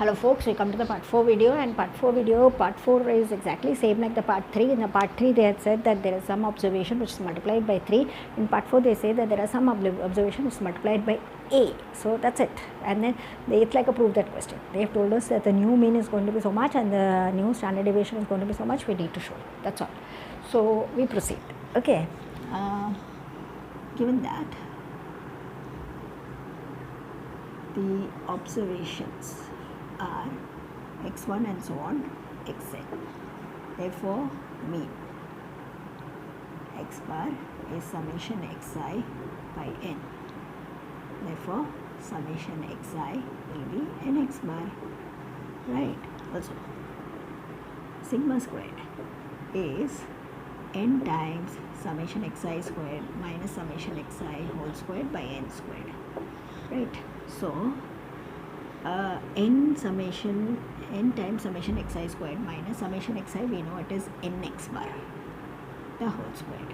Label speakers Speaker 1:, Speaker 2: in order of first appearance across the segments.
Speaker 1: Hello folks, we come to the part 4 video, and part 4 is exactly same like the part 3. In the part 3 they had said that there is some observation which is multiplied by 3. In part 4 they say that there are some observation which is multiplied by A. So that's it, and then it's like a prove that question. They have told us that the new mean is going to be so much and the new standard deviation is going to be so much. We need to show it, that's all. So we proceed. Okay, given that the observations are x1 and so on xn, therefore mean x bar is summation xi by n, therefore summation xi will be nx bar, right? Also sigma squared is n times summation xi squared minus summation xi whole squared by n squared, right? So n times summation xi squared minus summation xi, we know it is nx bar the whole squared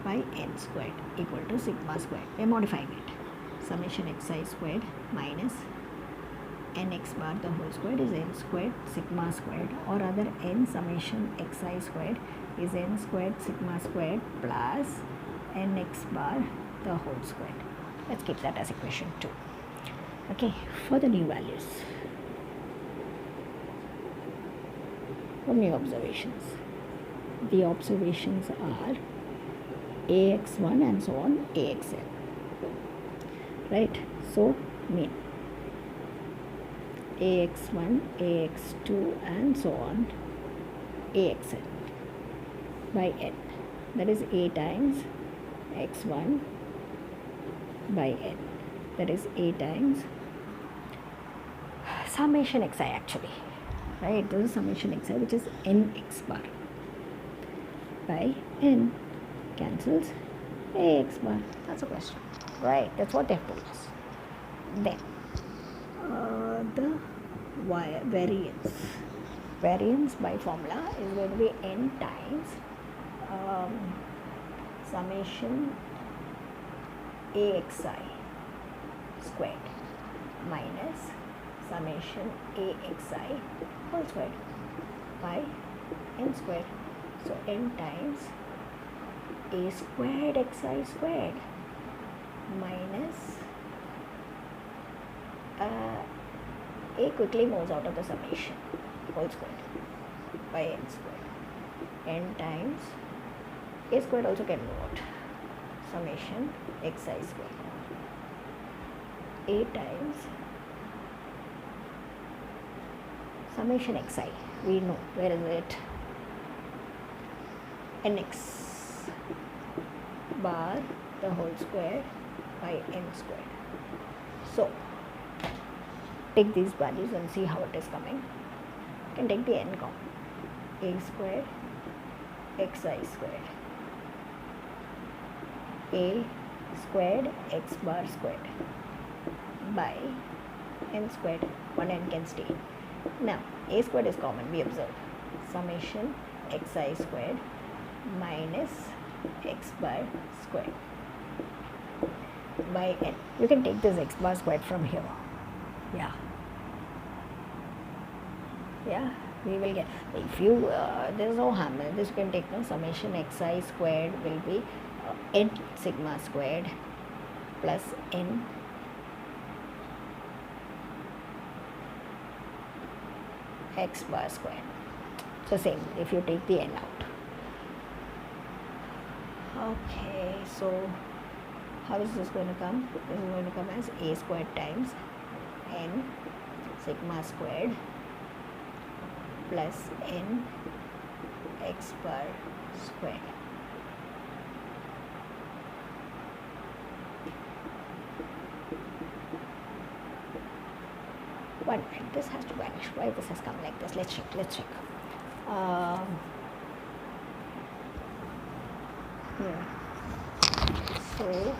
Speaker 1: by n squared equal to sigma squared. We are modifying it. Summation xi squared minus nx bar the whole squared is n squared sigma squared, or rather n summation xi squared is n squared sigma squared plus nx bar the whole squared. Let's keep that as equation 2. Okay, for the new values, for new observations, the observations are ax1 and so on axn, right? So mean ax1, ax2 and so on axn by n, that is a times x1 by n, that is a times summation xi actually, right? This is summation xi which is nx bar by n, cancels ax bar. That's a question, right? That's what they have told us. Then the variance by formula is going to be n times summation axi squared minus summation axi whole squared by n squared. So n times a squared xi squared minus a quickly moves out of the summation whole squared by n squared. N times a squared also can move out, summation xi squared, a times summation xi, we know where is it, nx bar the whole square by n squared. So take these values and see how it is coming. You can take the n common, a squared xi squared, a squared x bar squared by n squared, one n can stay. Now a squared is common, we observe summation xi squared minus x bar squared by n. You can take this x bar squared from here. Yeah, we will get, if you there is no harm in this, you can take no summation xi squared will be n sigma squared plus n x bar squared. So same if you take the n out. Okay, so how is this going to come? This is going to come as a squared times n sigma squared plus n x bar squared. One minute, this has to vanish. Why this has come like this? Let's check. Here. So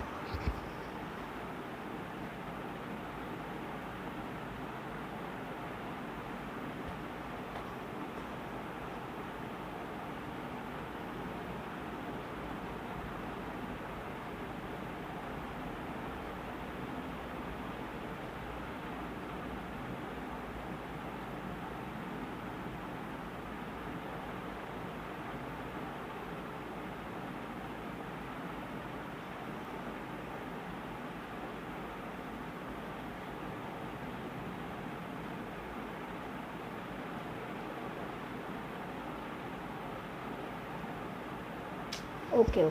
Speaker 1: Okay,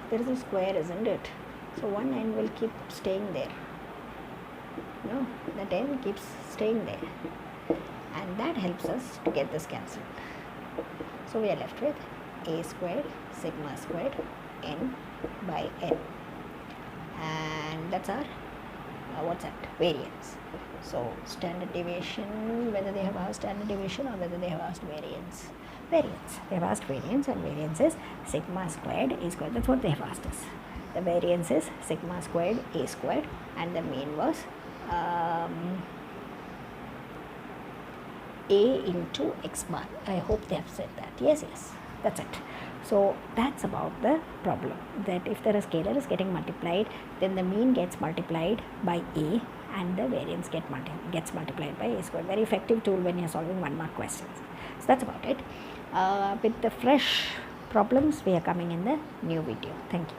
Speaker 1: there is a square, isn't it? So one end will keep staying there. No, that end keeps staying there, and that helps us to get this cancelled. So we are left with a squared sigma squared n by n, and that's our what's that? Variance. So standard deviation, whether they have asked standard deviation or whether they have asked variance. Variance. They have asked variance, and variance is sigma squared a squared. That's what they have asked us. The variance is sigma squared a squared, and the mean was a into x bar. I hope they have said that. Yes, that's it. So that's about the problem, that if the scalar is getting multiplied, then the mean gets multiplied by a and the variance gets multiplied by a squared. Very effective tool when you're solving 1 mark questions. So that's about it. With the fresh problems, we are coming in the new video. Thank you.